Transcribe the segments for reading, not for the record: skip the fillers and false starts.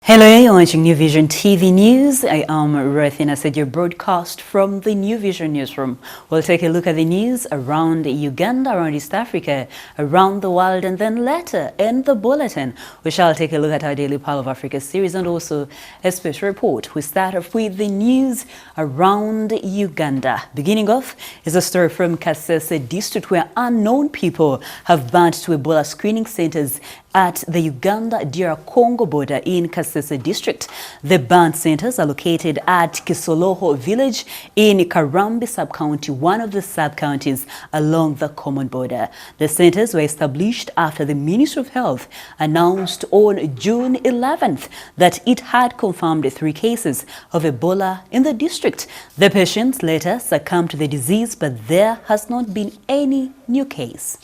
Hello, you're watching New Vision TV News. I am Ruthina said your broadcast from the New Vision newsroom. We'll take a look at the news around Uganda, around East Africa, around the world, and then later in the Bulletin, we shall take a look at our daily Pulse of Africa series and also a special report. We start off with the news around Uganda. Beginning off is a story from Kasese district where unknown people have burned to Ebola screening centers at the Uganda-DR Congo border in Kasese district. The burn centers are located at Kisoloho village in Karambi sub-county, one of the sub-counties along the common border. The centers were established after the Ministry of Health announced on June 11th that it had confirmed 3 cases of Ebola in the district. The patients later succumbed to the disease, but there has not been any new case.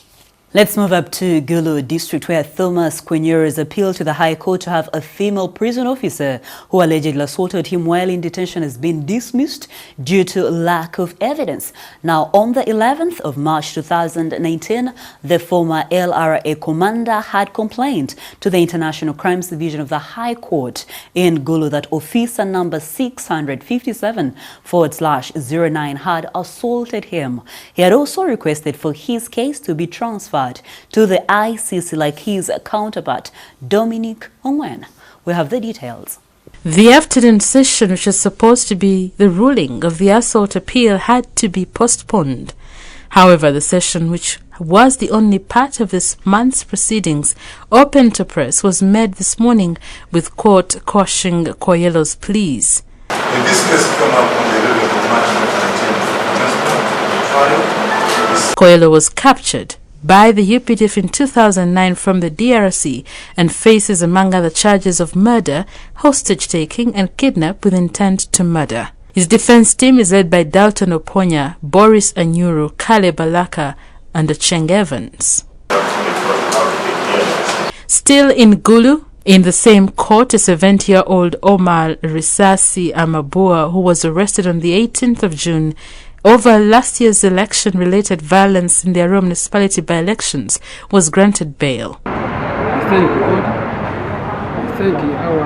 Let's move up to Gulu district where Thomas Kwenyera's appeal to the High Court to have a female prison officer who allegedly assaulted him while in detention has been dismissed due to lack of evidence. Now, on the 11th of March 2019, the former LRA commander had complained to the International Crimes Division of the High Court in Gulu that officer number 657/09 had assaulted him. He had also requested for his case to be transferred to the ICC like his counterpart, Dominic Ongwen. We have the details. The afternoon session, which was supposed to be the ruling of the assault appeal, had to be postponed. However, the session, which was the only part of this month's proceedings open to press, was made this morning with court quashing Koyelo's pleas. This case came up on the 11th of March 2019. Koyelo was captured by the UPDF in 2009 from the DRC and faces, among other charges, of murder, hostage-taking and kidnap with intent to murder. His defense team is led by Dalton Oponya, Boris Anyuru, Kale Balaka and Ocheng Evans. Still in Gulu, in the same court, a 70-year-old Omar Risasi Amabua, who was arrested on the 18th of June over last year's election-related violence in the Arua municipality by-elections, was granted bail. We thank God, we thank our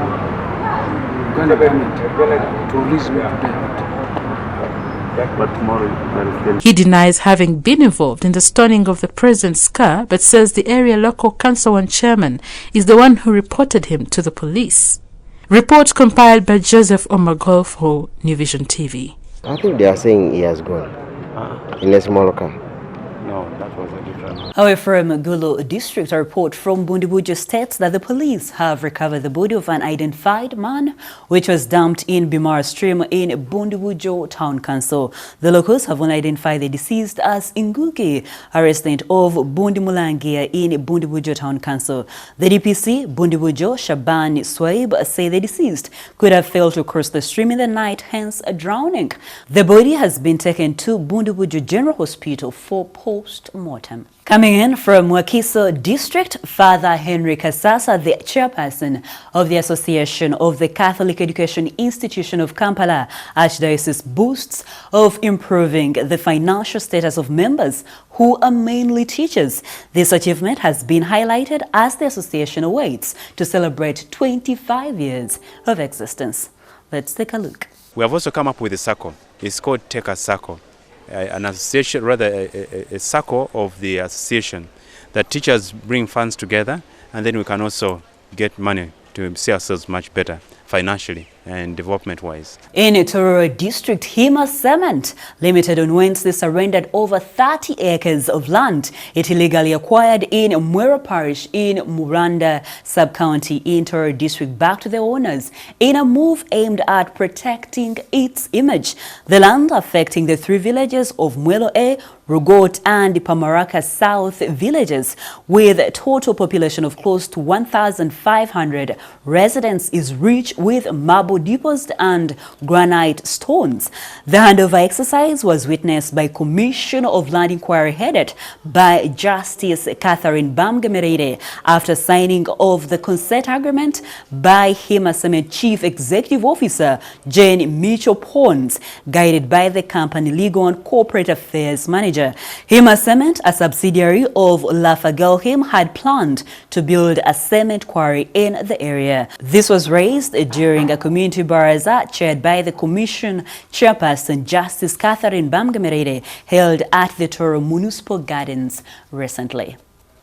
Uganda government to release me today. He denies having been involved in the stoning of the president's car, but says the area local council and chairman is the one who reported him to the police. Report compiled by Joseph Omagol for New Vision TV. I think they are saying he has gone in a small car. No, that was a different one. However, from Gulu district, a report from Bundibujo states that the police have recovered the body of an unidentified man, which was dumped in Bimara stream in Bundibujo Town Council. The locals have only identified the deceased as Ngugi, a resident of Bundimulangia in Bundibujo Town Council. The DPC, Bundibujo Shaban Swaib, say the deceased could have failed to cross the stream in the night, hence a drowning. The body has been taken to Bundibujo General Hospital for post-mortem. Coming in from Wakiso District, Father Henry Kasasa, the chairperson of the Association of the Catholic Education Institution of Kampala Archdiocese, boasts of improving the financial status of members who are mainly teachers. This achievement has been highlighted as the association awaits to celebrate 25 years of existence. Let's take a look. We have also come up with a circle. It's called Take a Circle. An association, rather a circle of the association that teachers bring funds together, and then we can also get money to see ourselves much better financially and development-wise. In Tororo District, Hima Cement Limited on Wednesday surrendered over 30 acres of land it illegally acquired in Mwera Parish in Muranda Sub-County in Tororo District back to the owners in a move aimed at protecting its image. The land affecting the 3 villages of Mwelo A, Rugot and Pamaraka South villages with a total population of close to 1,500 residents is rich with marble deposits and granite stones. The handover exercise was witnessed by Commissioner of Land Inquiry headed by Justice Catherine Bamgemerere after signing of the consent agreement by Hima Cement Chief Executive Officer Jane Mitchell Pons, guided by the company Legal and Corporate Affairs Manager Jinja. Hima Cement, a subsidiary of Lafarge, had planned to build a cement quarry in the area. This was raised during a community baraza chaired by the Commission Chairperson Justice Catherine Bamgamerere, held at the Toro Municipal Gardens recently.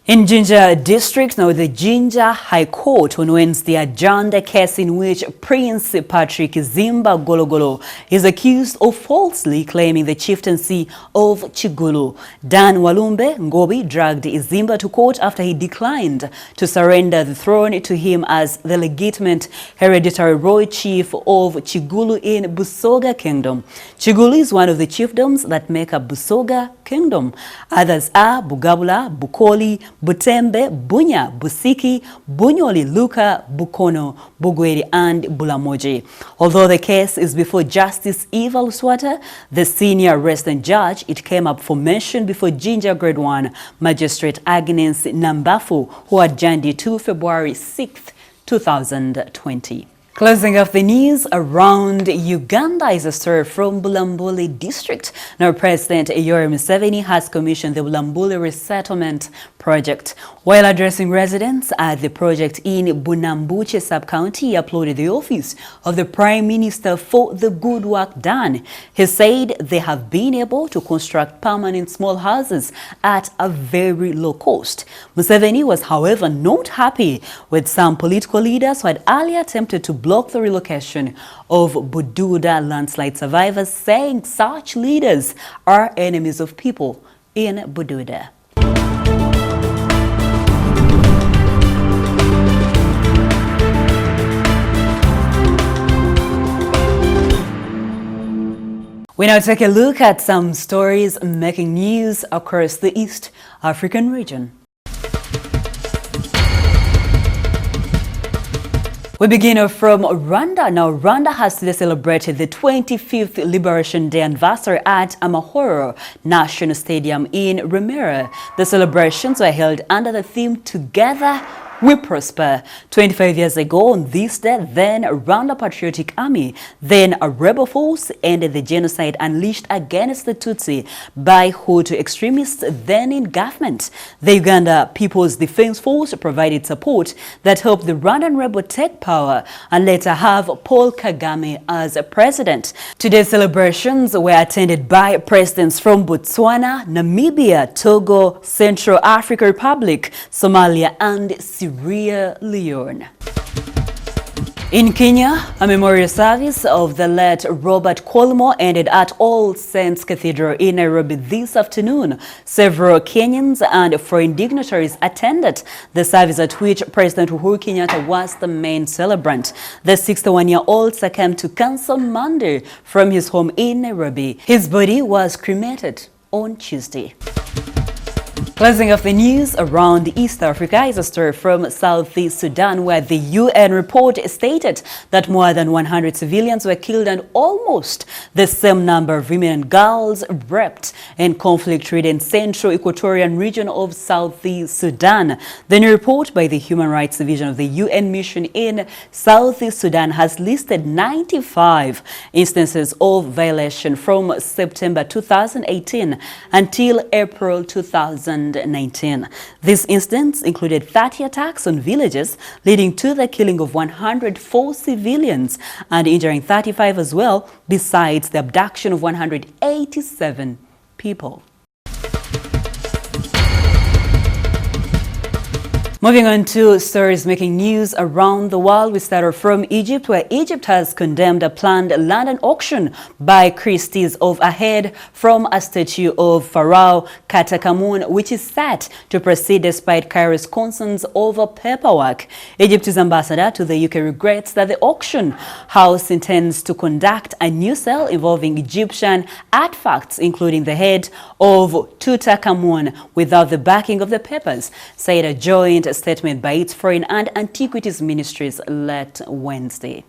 In Jinja District, now the Jinja High Court on Wednesday adjourned a case in which Prince Patrick Zimba Gologolo is accused of falsely claiming the chieftaincy of Chigulu. Dan Walumbe Ngobi dragged Zimba to court after he declined to surrender the throne to him as the legitimate hereditary royal chief of Chigulu in Busoga Kingdom. Chigulu is one of the chiefdoms that make up Busoga Kingdom. Others are Bugabula, Bukoli, Butembe, Bunya, Busiki, Bunyoli, Luka, Bukono, Bugweri, and Bulamoji. Although the case is before Justice Eva Luswata, the senior resident judge, it came up for mention before Jinja Grade 1 Magistrate Agnes Nambafu, who adjourned it to February 6, 2020. Closing off the news around Uganda is a story from Bulambuli district. Now, President Yoweri Museveni has commissioned the Bulambuli resettlement project. While addressing residents at the project in Bunambuche sub-county, he applauded the office of the Prime Minister for the good work done. He said they have been able to construct permanent small houses at a very low cost. Museveni was, however, not happy with some political leaders who had earlier attempted to block the relocation of Bududa landslide survivors, saying such leaders are enemies of people in Bududa. We now take a look at some stories making news across the East African region. We begin from Rwanda. Now, Rwanda has today celebrated the 25th Liberation Day anniversary at Amahoro National Stadium in Remera. The celebrations were held under the theme Together We Prosper. 25 years ago on this day, then Rwanda Patriotic Army, then a rebel force, ended the genocide unleashed against the Tutsi by Hutu extremists then in government. The Uganda People's Defense Force provided support that helped the Rwandan rebel take power and later have Paul Kagame as president. Today's celebrations were attended by presidents from Botswana, Namibia, Togo, Central African Republic, Somalia, and Sierra Leone. In Kenya, a memorial service of the late Robert Kolmo ended at All Saints Cathedral in Nairobi this afternoon. Several Kenyans and foreign dignitaries attended the service, at which President Uhuru Kenyatta was the main celebrant. The 61-year-old succumbed to cancer on Monday from his home in Nairobi. His body was cremated on Tuesday. Closing off the news around East Africa is a story from Southeast Sudan, where the UN report stated that more than 100 civilians were killed and almost the same number of women and girls raped in conflict-ridden central Equatorian region of Southeast Sudan. The new report by the Human Rights Division of the UN mission in Southeast Sudan has listed 95 instances of violation from September 2018 until April 2019. This instance included 30 attacks on villages, leading to the killing of 104 civilians and injuring 35 as well, besides the abduction of 187 people. Moving on to stories making news around the world, we start from Egypt, where Egypt has condemned a planned London auction by Christie's of a head from a statue of Pharaoh Tutankhamun, which is set to proceed despite Cairo's concerns over paperwork. Egypt's ambassador to the UK regrets that the auction house intends to conduct a new sale involving Egyptian artifacts, including the head of Tutankhamun, without the backing of the papers, said a joint statement by its Foreign and Antiquities Ministries late Wednesday.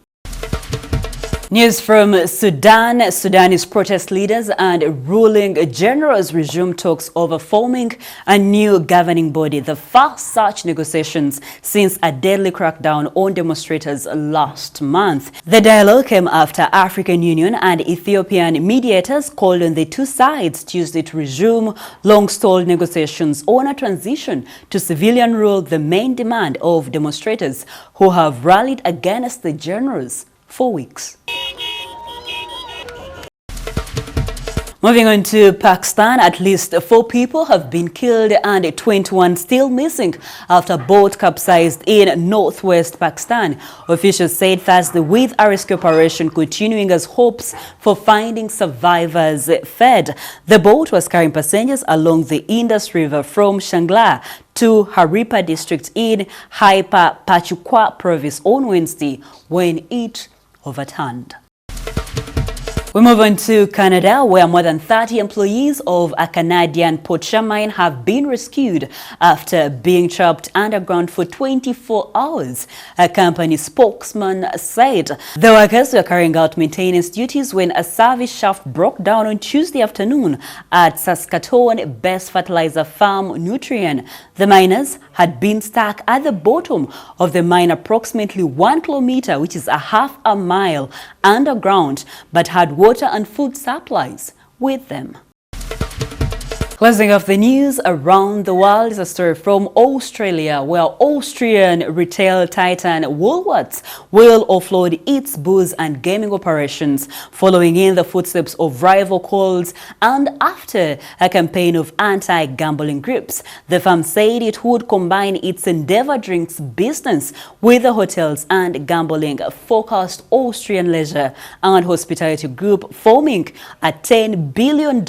News from Sudan. Sudanese protest leaders and ruling generals resume talks over forming a new governing body, the first such negotiations since a deadly crackdown on demonstrators last month. The dialogue came after African Union and Ethiopian mediators called on the two sides Tuesday to resume long-stalled negotiations on a transition to civilian rule, the main demand of demonstrators who have rallied against the generals for weeks. Moving on to Pakistan, at least 4 people have been killed and 21 still missing after a boat capsized in northwest Pakistan. Officials said Thursday, with a rescue operation continuing as hopes for finding survivors fed. The boat was carrying passengers along the Indus River from Shangla to Haripa district in Hyper Pachukwa province on Wednesday when it overturned. We move on to Canada, where more than 30 employees of a Canadian poacher mine have been rescued after being trapped underground for 24 hours, a company spokesman said. The workers were carrying out maintenance duties when a service shaft broke down on Tuesday afternoon at Saskatoon-based fertilizer farm Nutrien. The miners had been stuck at the bottom of the mine approximately 1 kilometer, which is a half a mile underground, but had water and food supplies with them. Closing off the news around the world is a story from Australia, where Austrian retail titan Woolworths will offload its booze and gaming operations, following in the footsteps of rival Coles and after a campaign of anti-gambling groups. The firm said it would combine its Endeavour Drinks business with the hotels and gambling-focused Austrian leisure and hospitality group, forming a $10 billion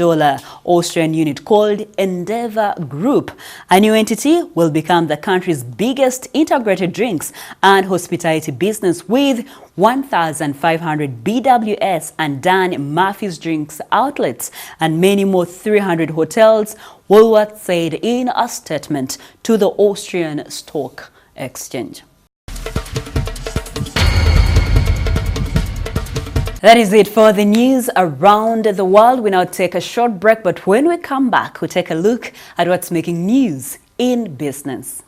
Austrian unit called Endeavour Group. A new entity will become the country's biggest integrated drinks and hospitality business with 1,500 BWS and Dan Murphy's drinks outlets and many more 300 hotels, Woolworths said in a statement to the Austrian Stock Exchange. That is it for the news around the world. We now take a short break, but when we come back, we'll take a look at what's making news in business.